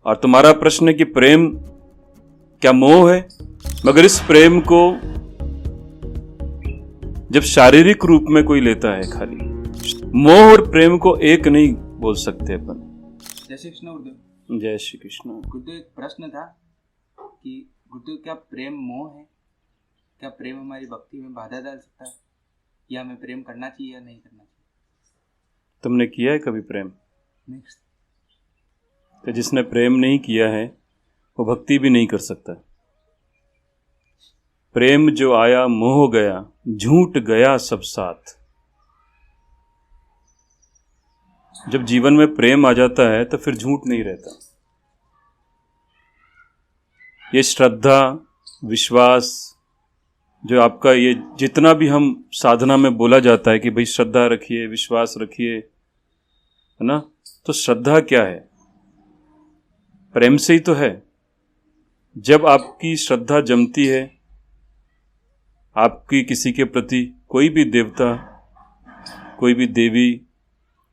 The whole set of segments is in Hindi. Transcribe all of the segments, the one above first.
और तुम्हारा प्रश्न है कि प्रेम क्या मोह है? मगर इस प्रेम को जब शारीरिक रूप में कोई लेता है, खाली मोह और प्रेम को एक नहीं बोल सकते अपन। जय श्री कृष्ण गुरुदेव। जय श्री कृष्ण। गुरुदेव, एक प्रश्न था कि गुरुदेव, क्या प्रेम मोह है? क्या प्रेम हमारी भक्ति में बाधा डाल सकता है, या हमें प्रेम करना चाहिए या नहीं करना चाहिए? तुमने किया है कभी प्रेम? नेक्स्ट। तो जिसने प्रेम नहीं किया है वो भक्ति भी नहीं कर सकता। प्रेम जो आया मोह गया, झूठ गया सब साथ। जब जीवन में प्रेम आ जाता है तो फिर झूठ नहीं रहता। ये श्रद्धा, विश्वास जो आपका, ये जितना भी हम साधना में बोला जाता है कि भाई श्रद्धा रखिए, विश्वास रखिए, है ना, तो श्रद्धा क्या है? प्रेम से ही तो है। जब आपकी श्रद्धा जमती है, आपकी किसी के प्रति, कोई भी देवता, कोई भी देवी,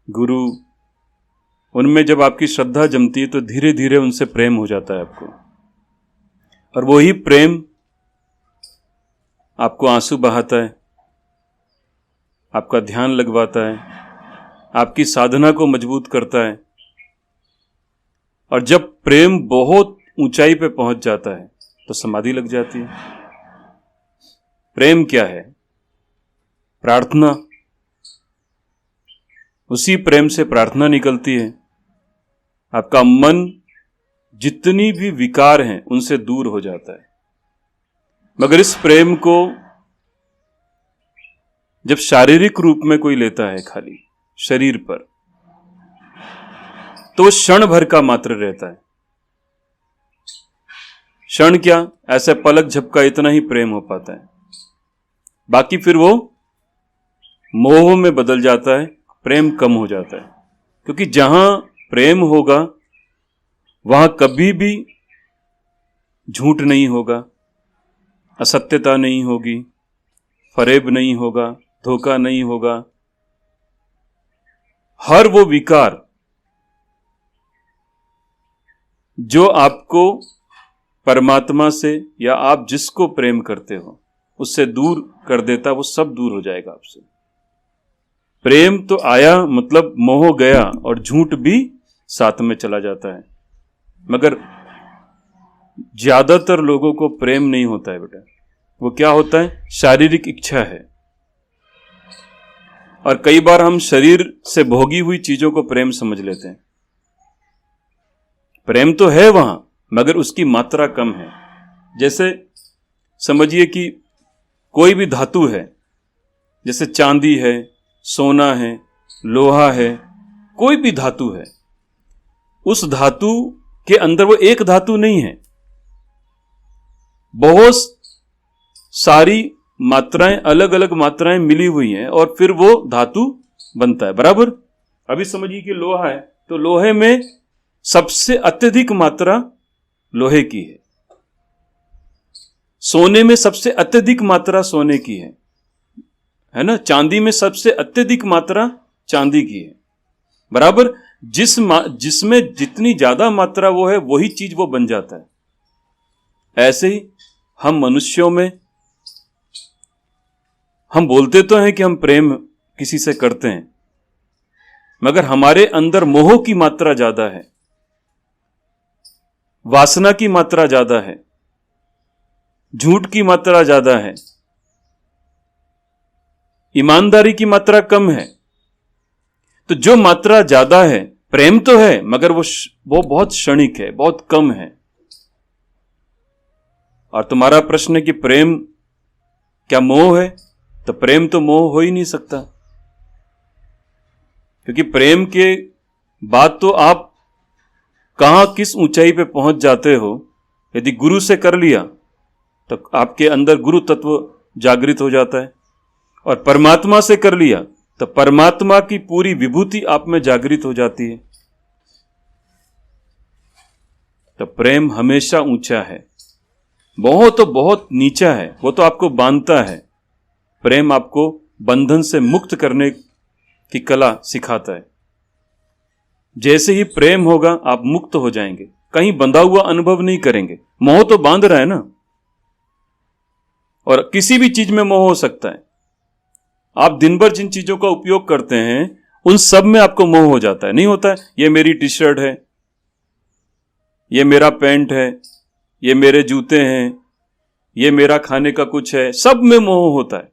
गुरु, उनमें जब आपकी श्रद्धा जमती है तो धीरे धीरे उनसे प्रेम हो जाता है आपको। और वही प्रेम आपको आंसू बहाता है, आपका ध्यान लगवाता है, आपकी साधना को मजबूत करता है। और जब प्रेम बहुत ऊंचाई पे पहुंच जाता है तो समाधि लग जाती है। प्रेम क्या है? प्रार्थना। उसी प्रेम से प्रार्थना निकलती है। आपका मन जितनी भी विकार हैं उनसे दूर हो जाता है। मगर इस प्रेम को जब शारीरिक रूप में कोई लेता है, खाली शरीर पर, तो क्षण भर का मात्र रहता है। क्षण क्या, ऐसे पलक झपका इतना ही प्रेम हो पाता है। बाकी फिर वो मोह में बदल जाता है, प्रेम कम हो जाता है। क्योंकि जहां प्रेम होगा वहां कभी भी झूठ नहीं होगा, असत्यता नहीं होगी, फरेब नहीं होगा, धोखा नहीं होगा। हर वो विकार जो आपको परमात्मा से या आप जिसको प्रेम करते हो उससे दूर कर देता, वो सब दूर हो जाएगा आपसे। प्रेम तो आया मतलब मोह गया, और झूठ भी साथ में चला जाता है। मगर ज्यादातर लोगों को प्रेम नहीं होता है बेटा। वो क्या होता है? शारीरिक इच्छा है। और कई बार हम शरीर से भोगी हुई चीजों को प्रेम समझ लेते हैं। प्रेम तो है वहां, मगर उसकी मात्रा कम है। जैसे समझिए कि कोई भी धातु है, जैसे चांदी है, सोना है, लोहा है, कोई भी धातु है, उस धातु के अंदर वो एक धातु नहीं है, बहुत सारी मात्राएं, अलग अलग मात्राएं मिली हुई हैं और फिर वो धातु बनता है। बराबर? अभी समझिए कि लोहा है, तो लोहे में सबसे अत्यधिक मात्रा लोहे की है। सोने में सबसे अत्यधिक मात्रा सोने की है ना? चांदी में सबसे अत्यधिक मात्रा चांदी की है। बराबर? जिसमें जितनी ज्यादा मात्रा वो है, वही चीज वो बन जाता है। ऐसे ही हम मनुष्यों में, हम बोलते तो हैं कि हम प्रेम किसी से करते हैं, मगर हमारे अंदर मोह की मात्रा ज्यादा है, वासना की मात्रा ज्यादा है, झूठ की मात्रा ज्यादा है, ईमानदारी की मात्रा कम है। तो जो मात्रा ज्यादा है, प्रेम तो है मगर वो बहुत क्षणिक है, बहुत कम है। और तुम्हारा प्रश्न है कि प्रेम क्या मोह है? तो प्रेम तो मोह हो ही नहीं सकता, क्योंकि प्रेम के बाद तो आप कहां किस ऊंचाई पे पहुंच जाते हो। यदि गुरु से कर लिया तो आपके अंदर गुरु तत्व जागृत हो जाता है, और परमात्मा से कर लिया तो परमात्मा की पूरी विभूति आप में जागृत हो जाती है। तो प्रेम हमेशा ऊंचा है, मोह तो बहुत नीचा है, वो तो आपको बांधता है। प्रेम आपको बंधन से मुक्त करने की कला सिखाता है। जैसे ही प्रेम होगा आप मुक्त हो जाएंगे, कहीं बंधा हुआ अनुभव नहीं करेंगे। मोह तो बांध रहा है ना, और किसी भी चीज में मोह हो सकता है। आप दिन भर जिन चीजों का उपयोग करते हैं उन सब में आपको मोह हो जाता है, नहीं होता है? ये मेरी टी शर्ट है, ये मेरा पैंट है, ये मेरे जूते हैं, ये मेरा खाने का कुछ है, सब में मोह होता है।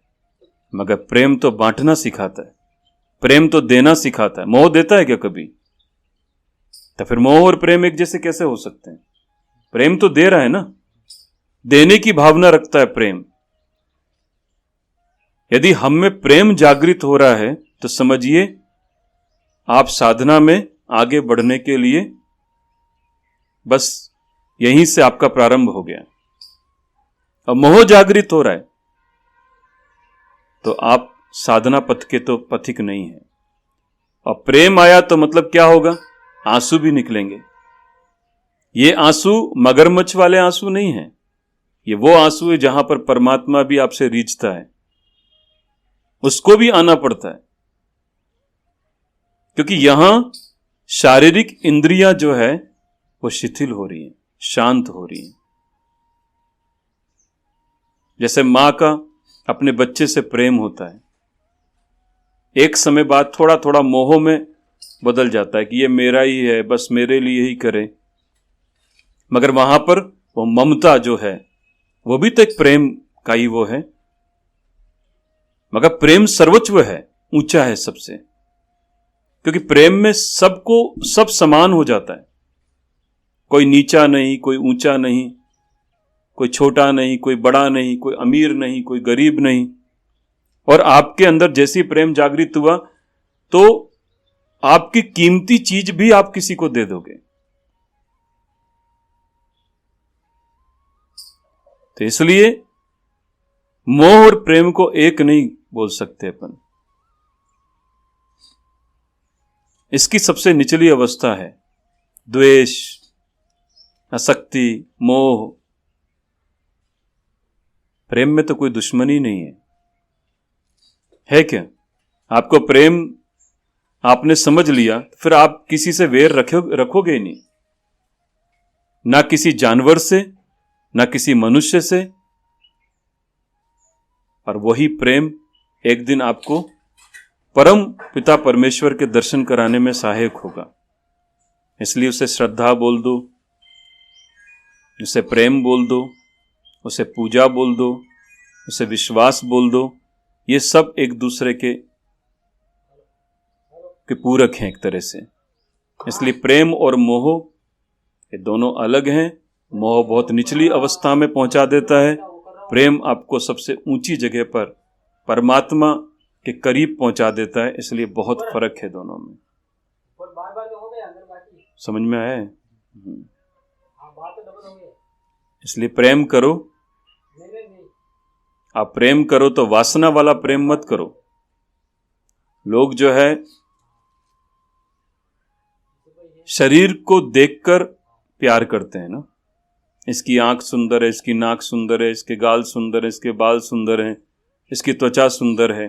मगर प्रेम तो बांटना सिखाता है, प्रेम तो देना सिखाता है। मोह देता है क्या कभी? तो फिर मोह और प्रेम एक जैसे कैसे हो सकते हैं? प्रेम तो दे रहा है ना, देने की भावना रखता है प्रेम। यदि हम में प्रेम जागृत हो रहा है तो समझिए आप साधना में आगे बढ़ने के लिए बस यहीं से आपका प्रारंभ हो गया। अब मोह जागृत हो रहा है तो आप साधना पथ के तो पथिक नहीं है। और प्रेम आया तो मतलब क्या होगा? आंसू भी निकलेंगे। ये आंसू मगरमच्छ वाले आंसू नहीं है, ये वो आंसू है जहां पर परमात्मा भी आपसे रीझता है, उसको भी आना पड़ता है। क्योंकि यहां शारीरिक इंद्रियां जो है वो शिथिल हो रही है, शांत हो रही है। जैसे मां का अपने बच्चे से प्रेम होता है, एक समय बाद थोड़ा थोड़ा मोह में बदल जाता है कि ये मेरा ही है, बस मेरे लिए ही करे। मगर वहां पर वो ममता जो है वो भी तो एक प्रेम का ही वो है। मगर प्रेम सर्वोच्च है, ऊंचा है सबसे, क्योंकि प्रेम में सबको सब समान हो जाता है। कोई नीचा नहीं, कोई ऊंचा नहीं, कोई छोटा नहीं, कोई बड़ा नहीं, कोई अमीर नहीं, कोई गरीब नहीं। और आपके अंदर जैसी प्रेम जागृत हुआ तो आपकी कीमती चीज भी आप किसी को दे दोगे। तो इसलिए मोह और प्रेम को एक नहीं बोल सकते अपन। इसकी सबसे निचली अवस्था है द्वेष, आसक्ति, मोह। प्रेम में तो कोई दुश्मनी नहीं है क्या? आपको प्रेम आपने समझ लिया, फिर आप किसी से वैर रखोगे ही नहीं, ना किसी जानवर से, ना किसी मनुष्य से। और वही प्रेम एक दिन आपको परम पिता परमेश्वर के दर्शन कराने में सहायक होगा। इसलिए उसे श्रद्धा बोल दो, उसे प्रेम बोल दो, उसे पूजा बोल दो, उसे विश्वास बोल दो। ये सब एक दूसरे के पूरक हैं एक तरह से। इसलिए प्रेम और मोह ये दोनों अलग हैं। मोह बहुत निचली अवस्था में पहुंचा देता है, प्रेम आपको सबसे ऊंची जगह पर परमात्मा के करीब पहुंचा देता है। इसलिए बहुत फर्क है दोनों में। समझ में आया है? इसलिए प्रेम करो। आप प्रेम करो तो वासना वाला प्रेम मत करो। लोग जो है शरीर को देखकर प्यार करते हैं ना, इसकी आंख सुंदर है, इसकी नाक सुंदर है, इसके गाल सुंदर है, इसके बाल सुंदर हैं, इसकी त्वचा सुंदर है।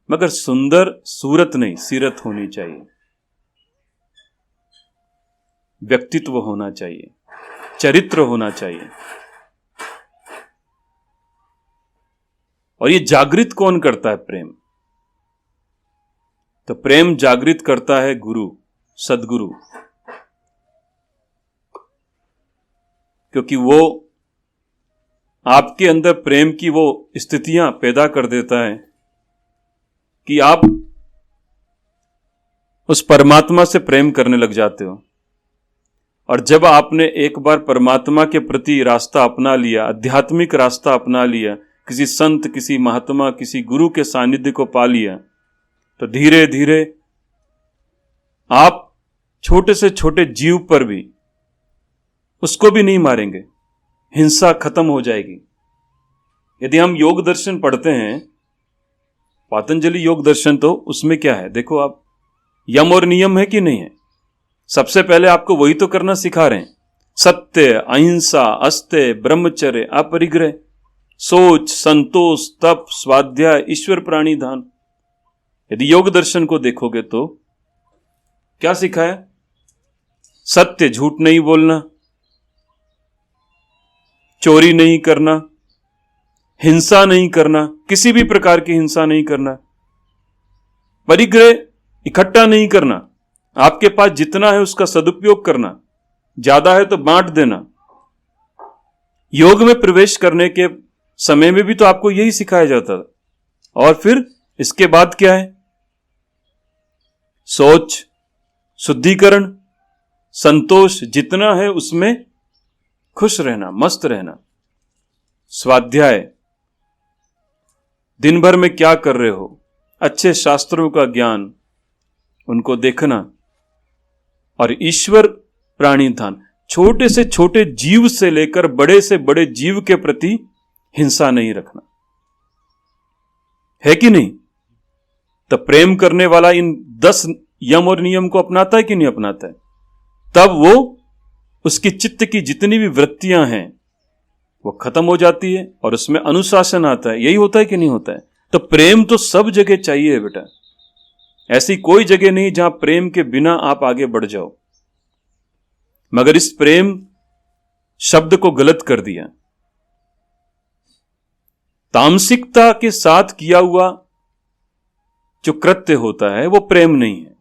मगर सुंदर सूरत नहीं, सीरत होनी चाहिए, व्यक्तित्व होना चाहिए, चरित्र होना चाहिए। और ये जागृत कौन करता है प्रेम? तो प्रेम जागृत करता है गुरु, सद्गुरु। क्योंकि वो आपके अंदर प्रेम की वो स्थितियां पैदा कर देता है कि आप उस परमात्मा से प्रेम करने लग जाते हो। और जब आपने एक बार परमात्मा के प्रति रास्ता अपना लिया, आध्यात्मिक रास्ता अपना लिया, किसी संत, किसी महात्मा, किसी गुरु के सानिध्य को पा लिया, तो धीरे धीरे आप छोटे से छोटे जीव पर भी उसको भी नहीं मारेंगे, हिंसा खत्म हो जाएगी। यदि हम योग दर्शन पढ़ते हैं, पातंजलि योग दर्शन, तो उसमें क्या है देखो आप, यम और नियम है कि नहीं है? सबसे पहले आपको वही तो करना सिखा रहे हैं। सत्य, अहिंसा, अस्तेय, ब्रह्मचर्य, अपरिग्रह, सोच, संतोष, तप, स्वाध्याय, ईश्वर प्राणी ध्यान। यदि योग दर्शन को देखोगे तो क्या सिखाया? सत्य झूठ नहीं बोलना, चोरी नहीं करना, हिंसा नहीं करना, किसी भी प्रकार की हिंसा नहीं करना, परिग्रह इकट्ठा नहीं करना, आपके पास जितना है उसका सदुपयोग करना, ज्यादा है तो बांट देना। योग में प्रवेश करने के समय में भी तो आपको यही सिखाया जाता था। और फिर इसके बाद क्या है? सोच, शुद्धिकरण, संतोष जितना है उसमें खुश रहना, मस्त रहना। स्वाध्याय, दिन भर में क्या कर रहे हो, अच्छे शास्त्रों का ज्ञान, उनको देखना। और ईश्वर प्राणी ध्यान, छोटे से छोटे जीव से लेकर बड़े से बड़े जीव के प्रति हिंसा नहीं रखना, है कि नहीं? तो प्रेम करने वाला इन 10 यम और नियम को अपनाता है कि नहीं अपनाता है? तब वो उसकी चित्त की जितनी भी वृत्तियां हैं वो खत्म हो जाती है और उसमें अनुशासन आता है। यही होता है कि नहीं होता है? तो प्रेम तो सब जगह चाहिए बेटा। ऐसी कोई जगह नहीं जहां प्रेम के बिना आप आगे बढ़ जाओ। मगर इस प्रेम शब्द को गलत कर दिया। तामसिकता के साथ किया हुआ जो कृत्य होता है वो प्रेम नहीं है,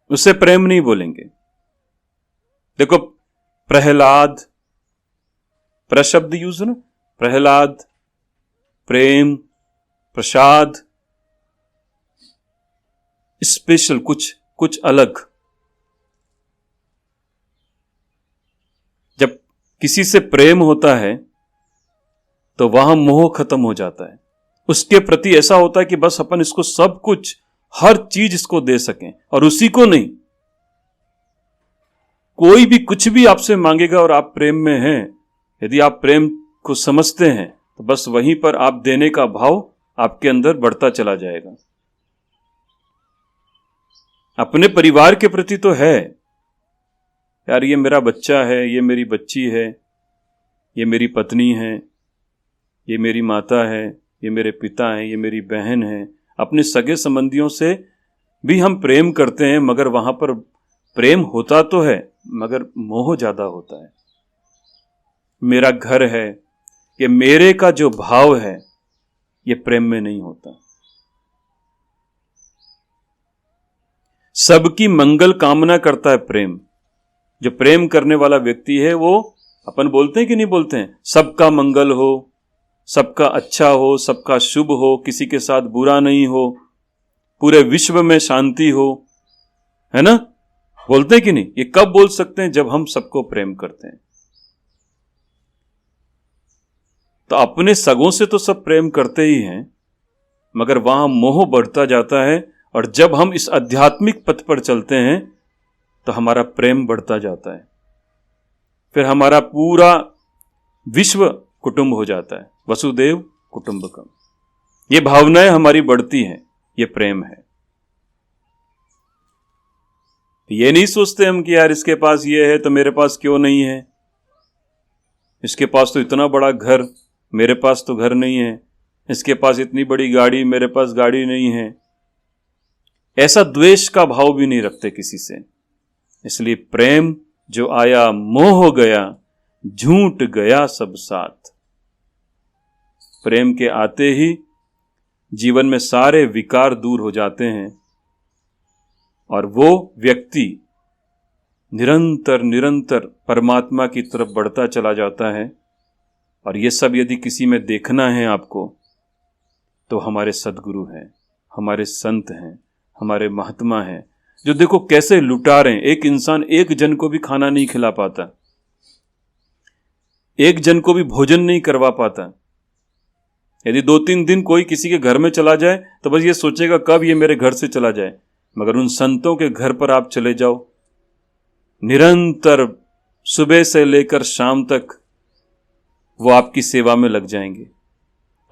उसे प्रेम नहीं बोलेंगे। देखो, प्रहलाद, प्रशब्द यूज है ना, प्रहलाद, प्रेम, प्रसाद, स्पेशल, कुछ अलग। जब किसी से प्रेम होता है तो वहां मोह खत्म हो जाता है। उसके प्रति ऐसा होता है कि बस अपन इसको सब कुछ, हर चीज इसको दे सकें, और उसी को नहीं। कोई भी कुछ भी आपसे मांगेगा और आप प्रेम में हैं, यदि आप प्रेम को समझते हैं तो बस वहीं पर आप देने का भाव आपके अंदर बढ़ता चला जाएगा। अपने परिवार के प्रति तो है यार, ये मेरा बच्चा है, ये मेरी बच्ची है, ये मेरी पत्नी है, ये मेरी माता है, ये मेरे पिता हैं, ये मेरी बहन है। अपने सगे संबंधियों से भी हम प्रेम करते हैं, मगर वहां पर प्रेम होता तो है मगर मोह ज्यादा होता है। मेरा घर है, ये मेरे का जो भाव है ये प्रेम में नहीं होता। सबकी मंगल कामना करता है प्रेम। जो प्रेम करने वाला व्यक्ति है वो, अपन बोलते हैं कि नहीं बोलते हैं, सबका मंगल हो, सबका अच्छा हो, सबका शुभ हो, किसी के साथ बुरा नहीं हो, पूरे विश्व में शांति हो, है ना? बोलते हैं कि नहीं? ये कब बोल सकते हैं? जब हम सबको प्रेम करते हैं। तो अपने सगों से तो सब प्रेम करते ही हैं, मगर वहां मोह बढ़ता जाता है। और जब हम इस आध्यात्मिक पथ पर चलते हैं तो हमारा प्रेम बढ़ता जाता है। फिर हमारा पूरा विश्व कुटुंब हो जाता है, वसुदेव कुटुंबकम। ये भावनाएं हमारी बढ़ती हैं, ये प्रेम है। ये नहीं सोचते हम कि यार इसके पास ये है तो मेरे पास क्यों नहीं है, इसके पास तो इतना बड़ा घर, मेरे पास तो घर नहीं है, इसके पास इतनी बड़ी गाड़ी, मेरे पास गाड़ी नहीं है। ऐसा द्वेष का भाव भी नहीं रखते किसी से। इसलिए प्रेम जो आया मोह हो गया, झूठ गया सब साथ। प्रेम के आते ही जीवन में सारे विकार दूर हो जाते हैं और वो व्यक्ति निरंतर निरंतर परमात्मा की तरफ बढ़ता चला जाता है। और ये सब यदि किसी में देखना है आपको तो हमारे सद्गुरु हैं, हमारे संत हैं, हमारे महात्मा हैं, जो देखो कैसे लुटा रहे हैं। एक इंसान एक जन को भी खाना नहीं खिला पाता, एक जन को भी भोजन नहीं करवा पाता। यदि 2-3 दिन कोई किसी के घर में चला जाए तो बस ये सोचेगा कब ये मेरे घर से चला जाए। मगर उन संतों के घर पर आप चले जाओ, निरंतर सुबह से लेकर शाम तक वो आपकी सेवा में लग जाएंगे।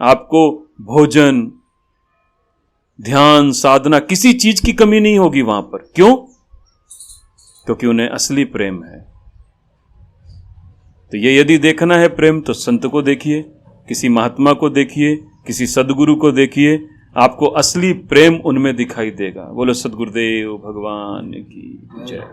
आपको भोजन, ध्यान, साधना, किसी चीज की कमी नहीं होगी वहां पर। क्यों? क्योंकि उन्हें असली प्रेम है। तो ये यदि देखना है प्रेम तो संत को देखिए, किसी महात्मा को देखिए, किसी सदगुरु को देखिए। आपको असली प्रेम उनमें दिखाई देगा। बोलो सद्गुरुदेव भगवान की जय।